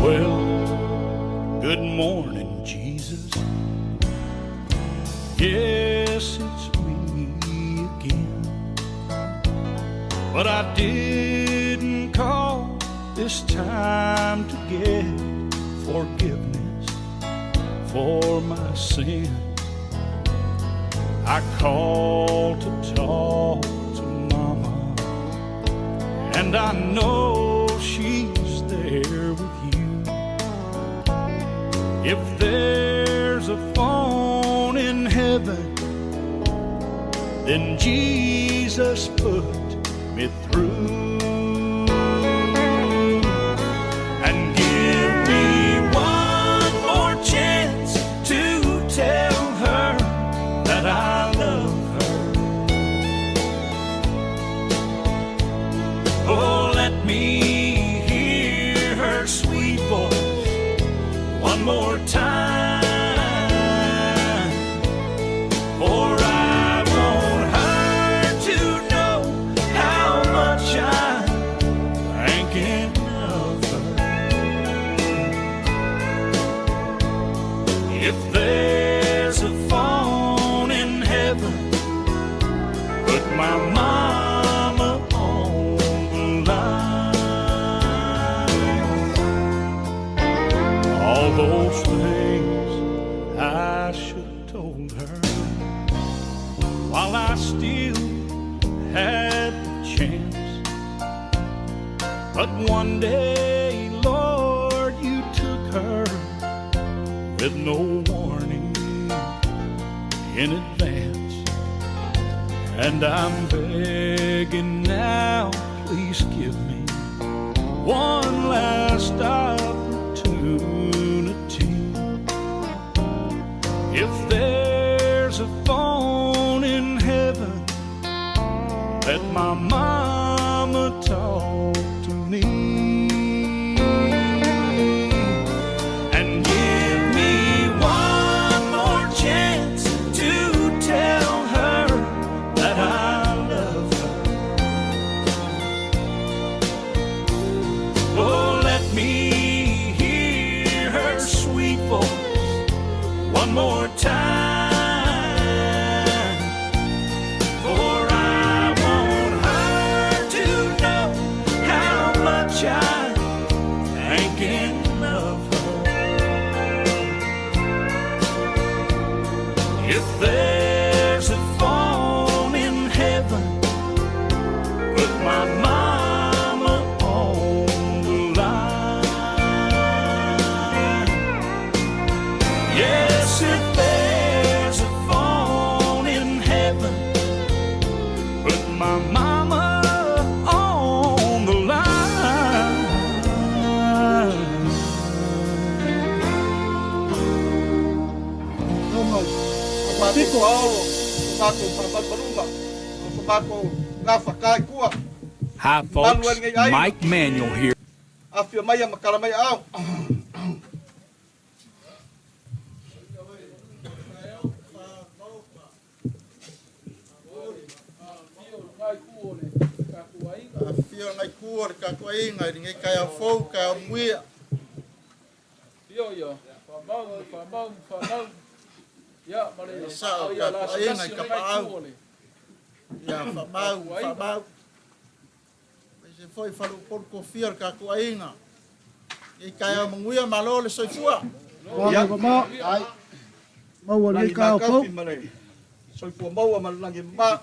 Well, good morning, Jesus. Yes, it's me again. But I didn't call this time to get forgiveness for my sin. I called to talk to Mama, and I know she's there with you. If there's a phone in heaven, then Jesus put me through. And give me one more chance to tell her that I love her. Oh, let me hear her sweet voice one more time, for I want her to know how much I'm thinking of her. If there's a phone in heaven, put my mama on the line. All those things I should have told her while I still had the chance. But one day, Lord, you took her with no warning in advance. And I'm begging now, please give me one last opportunity. If there's a phone in heaven, let my mama talk to me. And give me one more chance to tell her that I love her. Oh, let me hear her sweet voice one more time, for I want her to know how much I'm thinking of her. If there's a phone in heaven, put my mama on the line. Yes, if there's a phone in heaven, put my mama on the line. Hi folks, Mike Manuel here. Afia mai makala mai au. Afia ngai kuor ka kuinga ngai kaya fou ka muia. Yo, famau. Ya, mare. Sa ka kuinga ka pau. Ya, famau. Se foi falu por confiar ka kuinga. Ngai kaya muia malo le soifua. Ya, mau. Ai. Mau ni ka fou. Soifua mau malangi ma.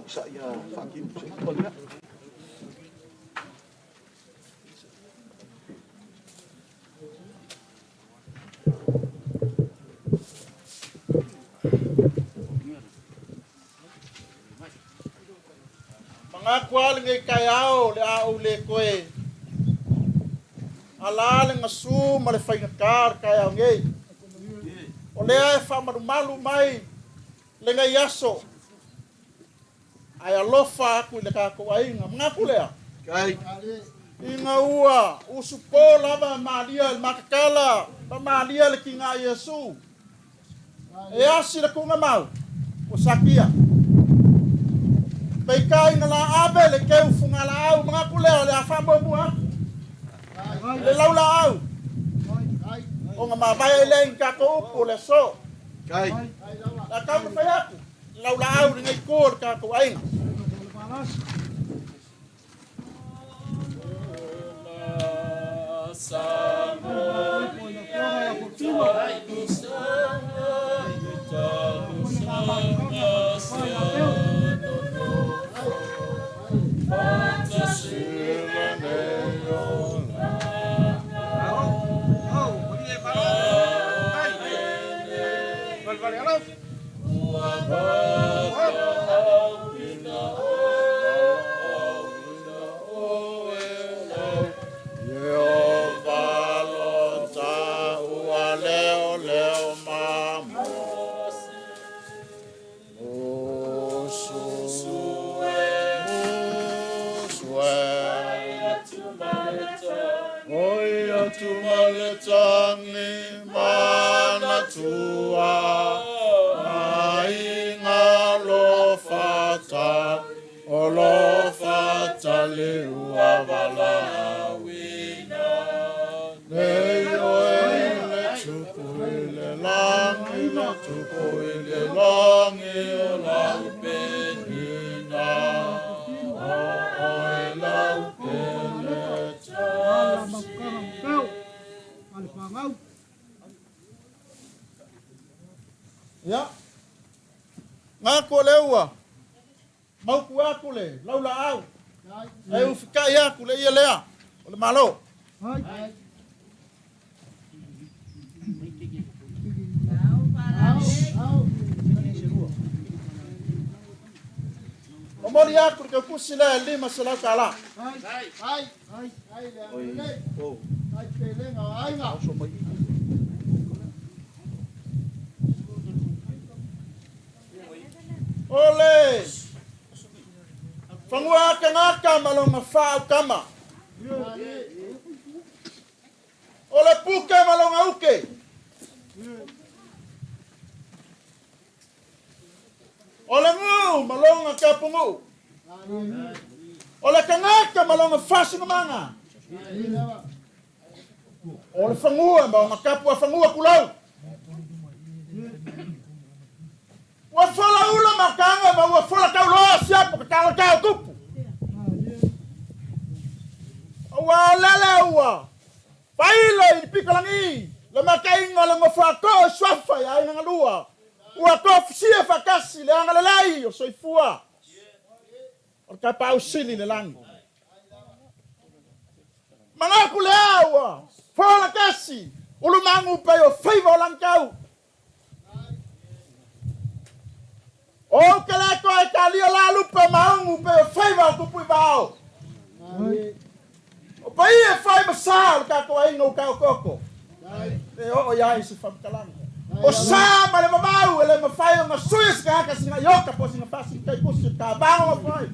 Saya fakir saya Mangakwal ngai kayao le au le koe. Ala le ngasu ma le whainakar kayao ngai. lea e whamarumalu mai le ngai aso. Ai alofa aku le kako ainga. Mga kulea. Inga ua. Usupo lava malia le makakala. La malia le kinga Yesu. E asi le kunga mau. O sakia. Peikai na la abe le keu funga la au. Mga kulea le afambo mua. Le lau la au. O nga mawai le kako upo le so. La kamu fayaku. Lau la au ringa ikor kako ainga. Tumaletani mana tua ainga lo fata leua valawina le le tupu le langi le tupu le langi la penina o la pele ya ngako leua mau ku aku le lau la au ai u fikai aku le ia lea o le malo o mori aku ke kusi le lima se lau kala ai le ai pelenga ai nga ole fangua kangaka malonga fau kama ole puke malonga uke ole ngu malonga kapungu ole kangaka malonga fasinga manga ole fangua malonga kapua fangua kulau wa fola ula makanga ma wa fola kau lo siap ka kau kupu wa lala wa failo pikalangi le makai ngola ngofa ko swafa ya ina lua wa ko fsia fakasi le ngala lai o soifua o ka pau sili le lang manga kulewa fola kasi ulu mangu pa yo faiva lang kau o kala ko ka li la lupa maungu pe faiva ku pu bao o pai e faiva sal ka ko ai no ka koko e o ya isi fam kalang o sa ma le mau le ma faiva ma suis ka ka singa yoka po singa pasi kai pusi ka bao fai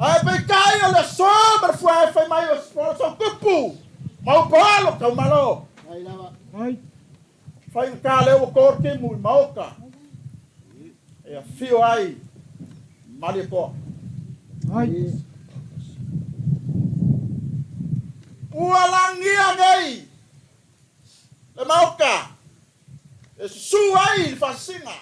ai pe kai le so ber fai fai mai o so kupu mau palo ka malo ai fai ka le o korte mu maoka e fio ai mali po ai ualangia nei le maoka e su ai fasinga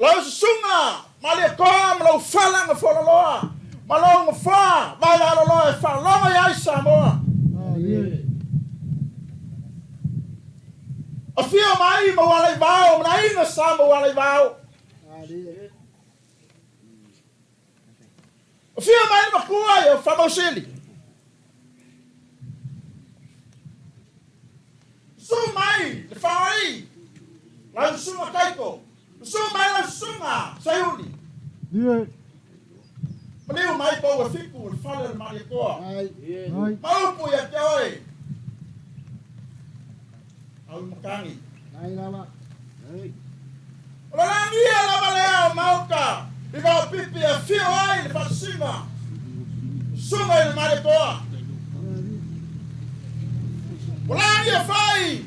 lau sunga mali ko lau falanga fololoa malong fa vai la lo fa lo ya samoa a fio mai mo wala bao na ina samo wala bao a fio mai ma kuai o famosili su mai le fai la suma kaiko su mai la suma sayuli Maliu mai po wa fiku fala mai ko. Ai. Mau pu ya te oi. Au makangi. Ai lama. Ai. Ola ni ala balea mau ka. Iba pipi ya fio ai le fasima. Suma il mai ko. Ola ni fai.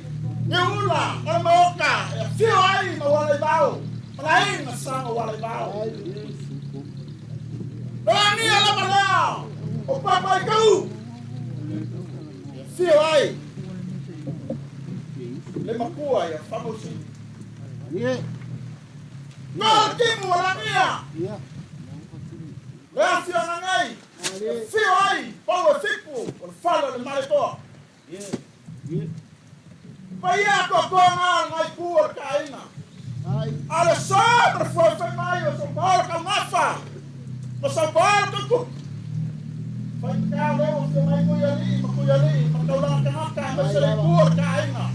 Ni ula o mau ka. Fio ai ma wala bao. Malai na sa wala bao. Ni ala balea. O papai kau. Fio ai. Le makua ya famosi. Ye. Ngol timu wala nia. Ya. La fio na ngai. Fio ai. Pau fiku. O falo le mareko. Ye. Ye. Paya ko ngai kuo kaina. Ai. Ale sobre foi mai o São Paulo ka mafa. O São Paulo ku. Vai ka le o se mai ko yali, makaula ka maka, mas ele kuo kaina.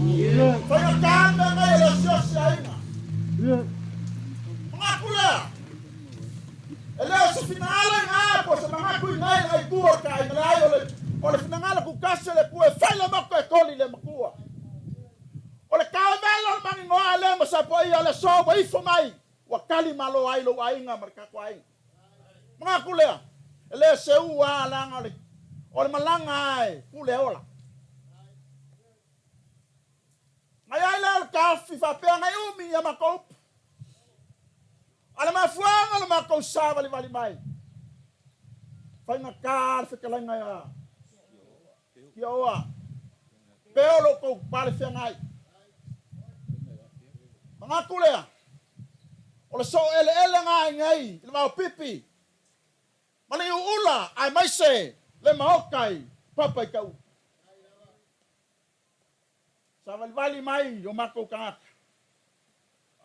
Ye. Foi a carne ngai le sosiaina. Ye. Mga kula. Ele sa finala nga po sa mga kuinay ay kuo kaina layo le. O le finala ku kase le kuo fala mako e koli le makua. O le kaamela mangi ngoa le masapo ia le so wa ifo mai. Wa kali malo ai lo ainga marka ko ai. Mga kulea. Ele se ua langa le. O le malanga ai kule ola. Ngai ai le kafi fa pe ngai umi ya makop. Ala mafuanga le makau sa vali mai. Fai na kar fe kala ngai ya. Yoa. Peolo ko pale fe ngai. Mga kulea. O le so ele ngai le mau pipi. Mali ula ai mai se le maokai papai kau. Sa vali mai yo mako ka.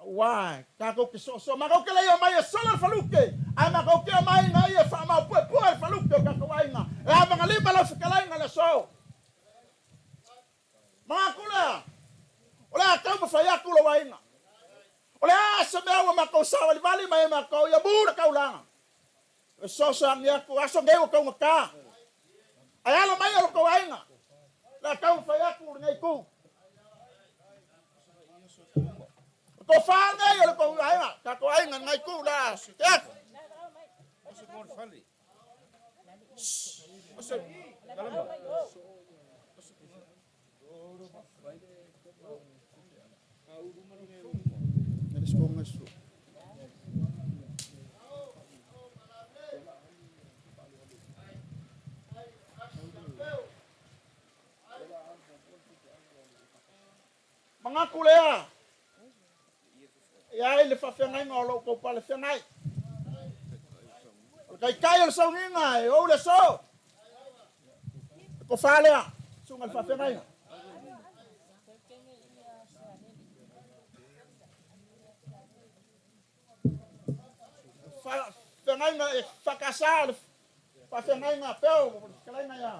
Wai, kako ke so mako ke le yo mai solo faluke. Ai mako ke mai ngai fa ma pu faluke ka ko ai na. E ba ngali bala fikala ngala so. Mga kulea. Ola ka mo fa ya kulo wai na. Oleh asal wa makau sawali bali mai makau ya bura kau lang. So sang ya ku aso ngeu kau maka. Ayala mai lo kau ainga. La kau fa ya ku ngai ku. Ko fa ngai lo kau ainga, ka kau ainga ngai ku la. Ya. Mga kulea. Ya ile fa fengai ngolo ko pale fengai. Kai o so ngai o le so. Ko fa le. Sungal fa fengai. Fengai na fa kasal. Fa fengai na peo kalai na ya.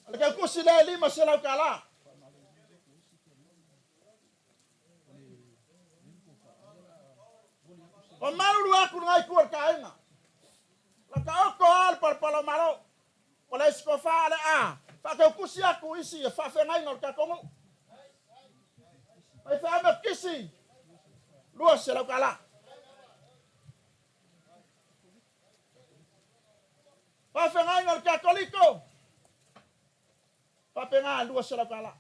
Ale ka kusi le lima sela kala. O malu aku ngai kuar kaina. La ka ko al par palo malo. Ola escofa ale a. Fa ka kusi aku isi fa fengai no ka komo. Ai fa ma kisi. Lua sela kala. Fa fengai no ka koliko. Fa penga lua sela kala.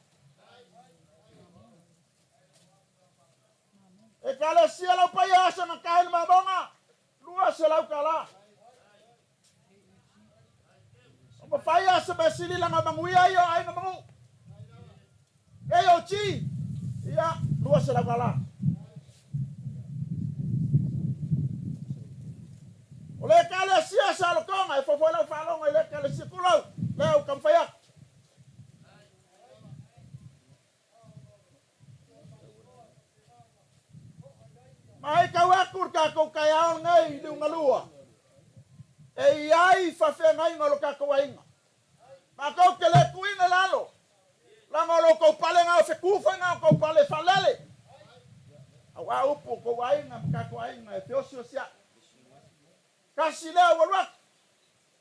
E kala sia lau paya sa na kain mabonga. Lua sa lau kala. O paya sa basili lang abanguya yo ay namangu. Eyo chi. Iya, lua sa lau kala. Ole kala sia sa lokong ay fofo lau falong ay kala sia kulau. Lau kampayak. Mai kawakur ka ko kaya ngai du ngalua. E ai fa fe ngai ngolo ka ko ainga. Ma ko kele kuina lalo. La ngolo ko pale nga fe kufa nga ko pale falele. Awa upu ko ainga ka ko ainga e fiosio sia. Kasi lea waluak.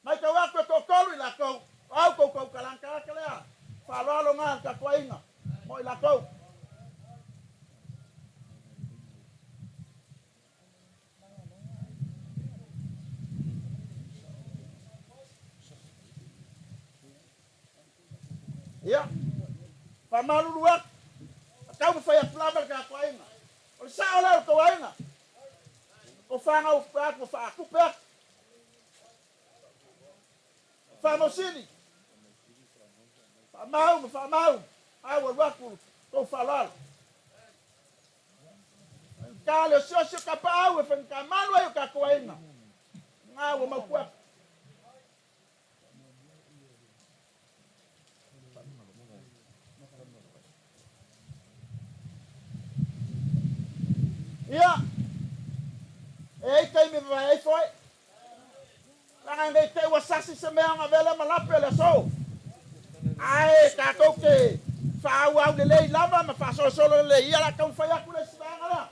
Mai kau aku e kokolu i lakou. Au kou kalangkalaka lea. Whaloalo ngā ka kuainga. Mo i lakou. Ia. Pamaluluak. Kau mawhai plamar ka kuainga. O sao leo kuainga. O whanga o prak, o whaaku prak. Whamosini. Whamau. Awa waku. Kou whalal. Ka leo sio ka pau e whanka malu ai o ka kuainga. Ngā wa maukuak. Ia. Ei kai me vai foi. Langa ngai te wasasi se mea nga vela malape le so. Ai ka koke. Fa au le lei lava ma fa so solo le ia la kan fa ya ku le sibanga la.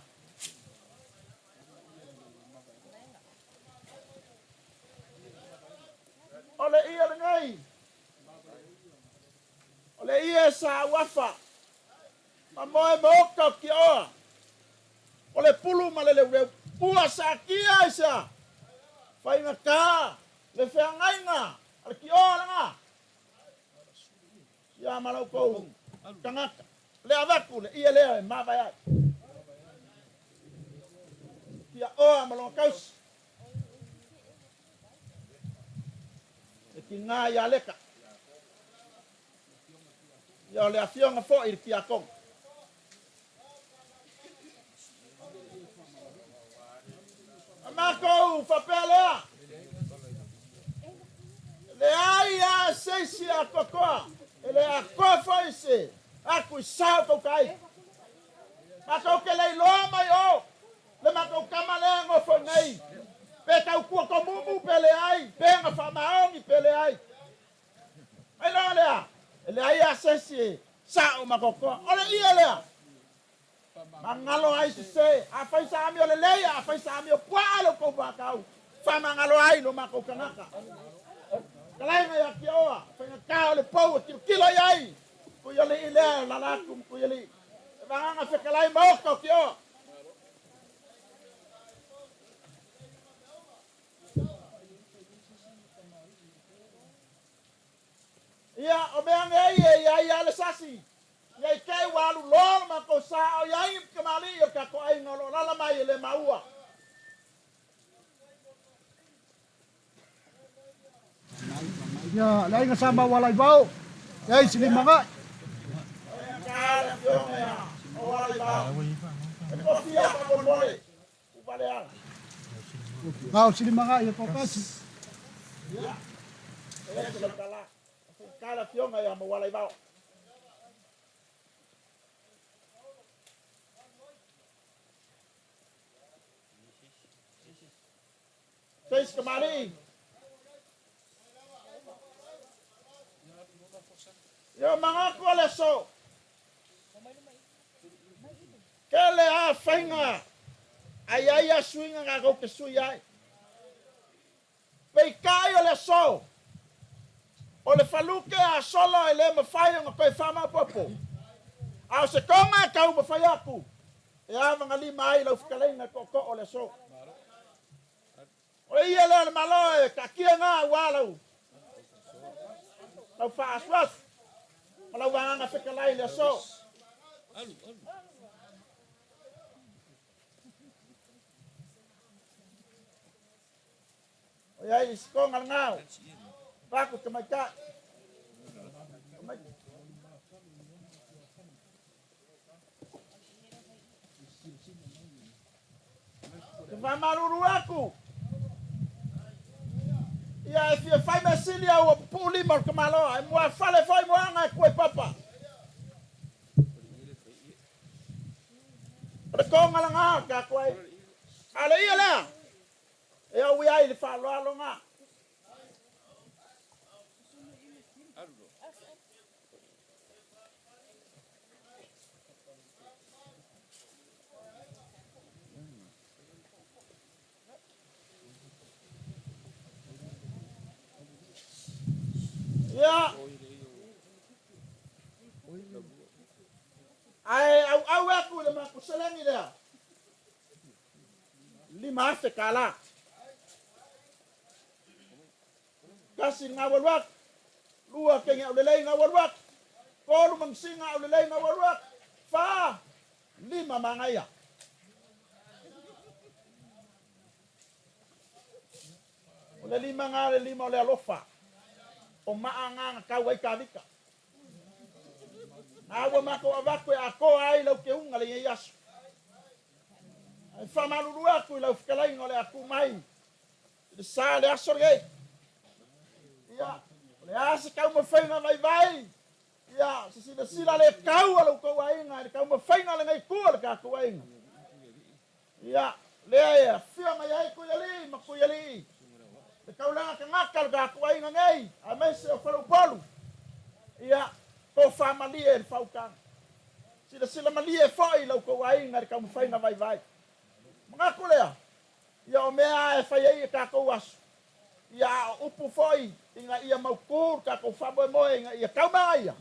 Ole ia le ngai. Ole ia sa wafa. Ma moe moka ki oa. Ole pulu ma le ua sa kia isa. Whainga ka. Le whengainga. Ale ki oa langa. Ia malau kou. Kangaka. Le avaku le ia lea e mawai ai. Kia oa malonga kausi. E ki ngā ia leka. Ia le awhionga fo i ki a kong. Marco, papelea. Le ai a seisi a kokoa. Ele a kofa ise. Aku sao kau kai. Makau ke lei loa mai o. Le makau kamale ngofo nei. Pe kau kua komumu pele ai. Pe nga whamaongi pele ai. Ai loa lea. Ele ai a seisi. Sao makokoa. Ole ia lea. Mangalo ai se a fai sa ami ole leia a fai sa ami o pualo ko ba kau fa mangalo ai lo mako kanaka kalai mai ki oa fa ka ole pau kilo ai ko yo le ile la la kum ko yo le vanga fe kalai mo ko ki oa ia o me ai ai ale sasi. Ia kei walu lor ma ko sa o yai kamali o ka ko ai ngolo lala mai le maua. Ya, lai nga samba walay bao. Yai sili mga. Kala yo ya. O walai ba. Ko fia pa ko mole. Upale ala. Ngau sili mga ya ko kasi. Ya. Kala fionga ya mo walai bao. Seis kemari. Yo mangaku ale so. Kele a fainga. Ai a swinga nga ko ke suyai. Pei kai ole so. Ole faluke a solo ele me fai nga ko fama popo. A se konga ka u fai aku. E a mga lima ai lo fkalai nga ko ole so. O ia le malo ka kia nga walau. Tau fa aswas. Malau wanga fekalai le so. O ia is ko ngal ngau. Paku ke mai ka. Vai maruru aku. Ia e fia fai mesili au puli mar kamalo ai mo fale foi mo anga ko papa. Ko ngalanga ka ko ai. Ale ia la. E au ia ile fa lo alonga. Ya. Ai au aku le maku selengi dia. 5 sekala. Kasi ngawalwak. Lua kenya ulelay ngawalwak. Kolu mangsinga ulelay ngawalwak. Fa 5 mangaya. Ole 5 ngale 5 ole alofa. O maanga kawai kavika. Awa mako avako ako ai lau ke unga le yasu. Ai famalulu aku lau fikalai ngole aku mai. Sa le asorge. Ya, le asa kau mawhainga vai. Ya, sila le kau alau kau ainga, kau mawhainga le ngai kua le kako ainga. Ya, le ya, fia mai ai kuyali, makuyali. Le kau langa ka ngaka le kako ainga ngai, a mese o whalu polu. Ya, ko whamalie le whaukanga. Sila malie whai lau kau ainga, kau mawhainga vai. Mga kulea, ya o mea e whai e kako asu. Ia upu foi inga ia maukur ka ko fabo mo inga ia kaumaia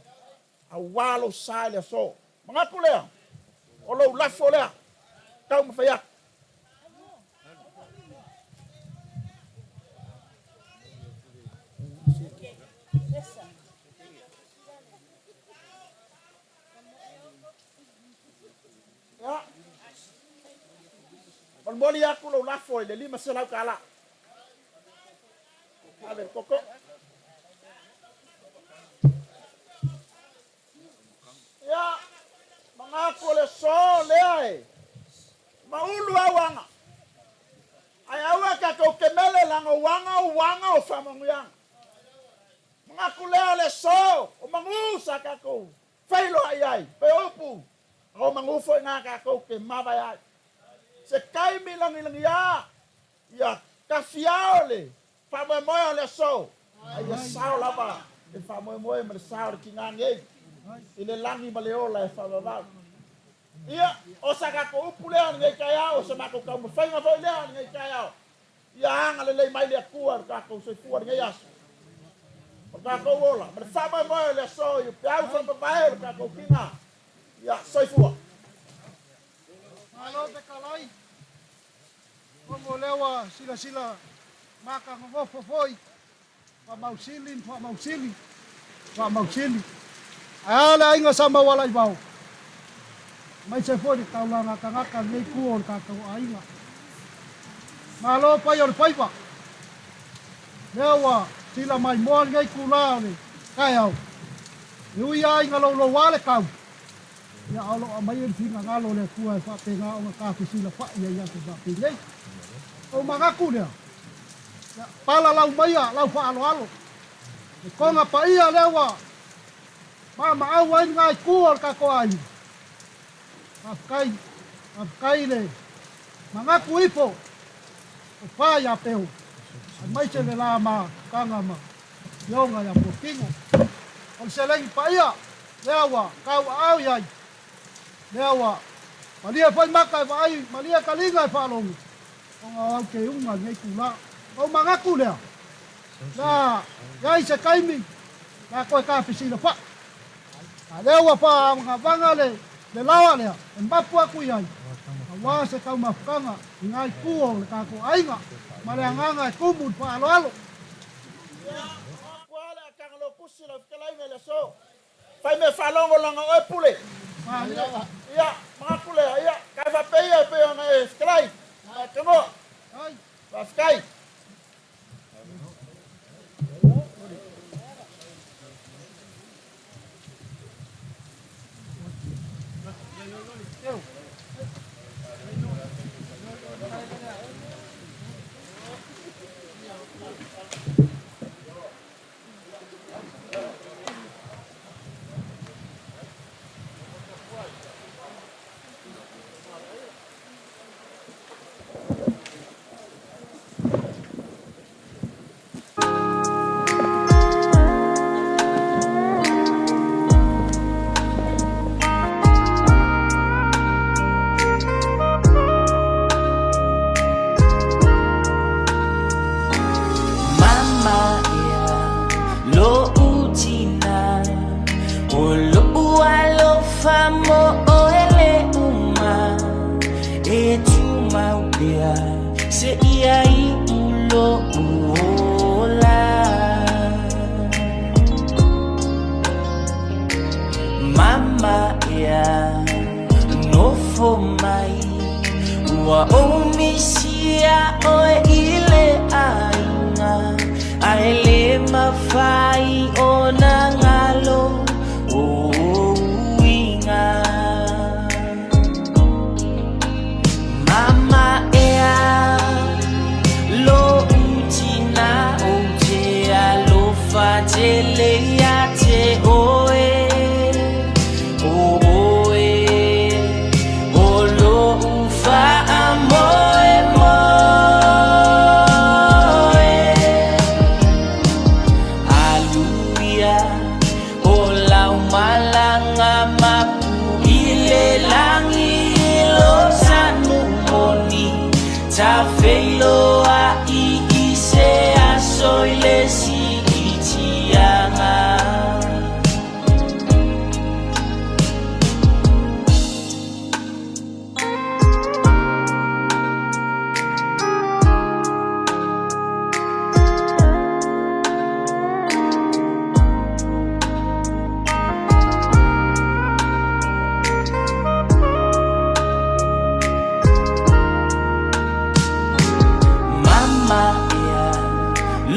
a walo sale so mga kulea o lo lafo lea kau mafaya ya boli aku lo lafo le 5 selau kala. A ver, Coco. Ya, mengaku le so le maulu awanga. Ai awa ka ko kemele lango wanga o famanguyang. Mengaku le so o mangusa ka ko. Failo ai, pe opu. O mangufo nga ka ko ke mabaya. Se kai milang ya. Ya, kafiaole. Famoy le so ai sao lava e famoy me sao ki ngange ile langi maleola e famava ia o saka ko upule ngai kaya o sama ko mo fainga foi le ngai kaya ia anga le mai le kuar ka ko se kuar ngai as ka ko ola me famoy le so e pau fa bae ka ko kinga ia soi fua Malo te kalai. Como lewa sila maka ngofo foi. Fa mausili. Ala inga sama walai bau. Mai se foi tau langa kangaka nei kuon ka kau ainga. Malo pai or pai pa. Lewa sila mai mon ngai kula ni. Kai au. Yui ai ngalo wale kau. Ya Allah mai en finga ngalo le kuai fa te nga o ka sila fa ya te ba pingai. O magaku dia. Pala lau maia, lau wha alo. E konga pa ia lewa. Mama au ai ngai kuor ka ko ai. Afkai le. Mangaku ifo. O wha ya peo. Mai se le la ma, kanga ma. Yonga ya pokinga. O se lengi pa ia. Lewa, kau au iai. Lewa. Malia fai maka wa ai, malia kalinga fa longu. Onga au ke unga ngai kula. O mangaku lea. Na, yai se kaimi. Na koe ka pisina fa. A lewa fa mga vanga le lawa lea. E mapu aku iai. A wā se kau mafukanga. I ngai kuo le kako ainga. Ma le anganga e kumud fa alo. Kuala kang lo kusi la fikalainga le so. Fai me falongo langa oe pule. Ia, mangaku lea. Ia, kai fa peia peo ngai fikalai. Kamo. Fa fikai. mau pia se ia I ulo uola mama ia no fo mai ua omisia oe ile ainga aele mafai ona ngalo o winga mama ea lo utina ote alo fatele ya te oe oe o lo ufa amoe moe aluia o lau malanga mapu ile langi lo sanu moni ta feilo a I se a soile si itianga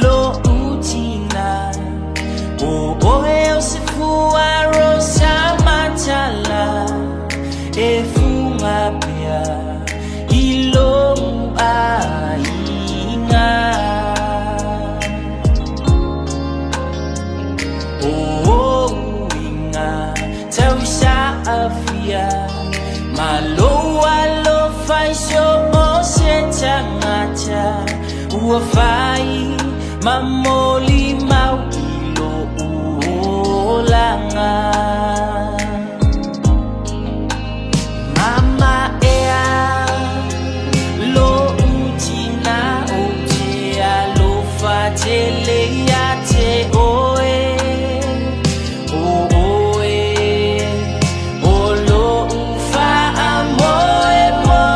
lo utina o oe o se fua rosa matala e funga pia I lo ainga o inga tau sa afia maloa lo fai so o se tangata ua fai mamoli mau ilo uolanga mama ea lo utina ote alo fatele ya te oe oe o lo ufa amoe moe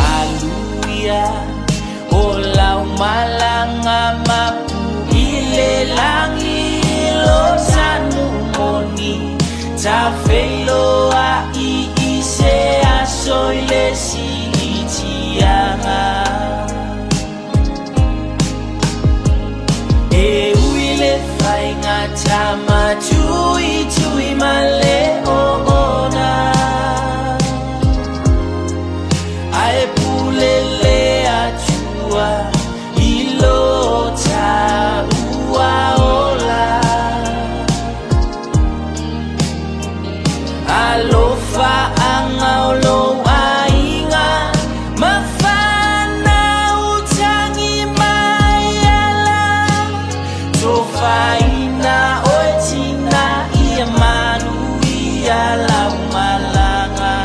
aluia o lau malanga mapu ile langi lo sanu moni ta feilo a I se a soile si itianga e uile fainga tama tui tui male o ona ae pulele atua ilo ta ua ola alofa anga olo ainga mafana utangi maiala tofaina oetina ia manu ia lau malanga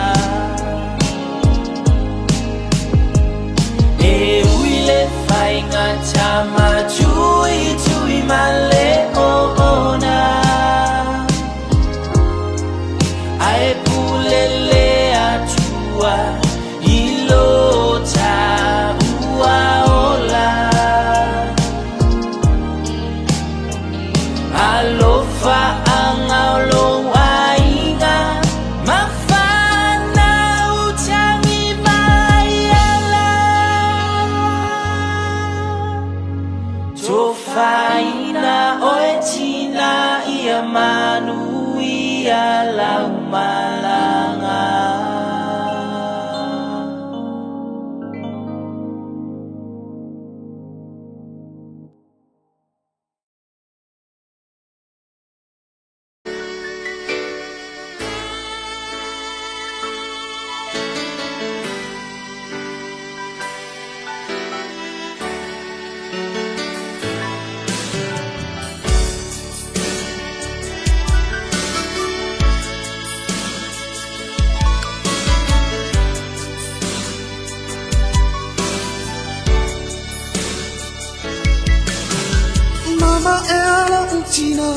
e uile fainga tama tui tui male o ona ae pulele atua ilo ta ua ola alofa anga olo ainga mafana utangi maiala tofaina oetina ia manu ia lau malanga Mama ela utina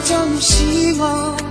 真心我。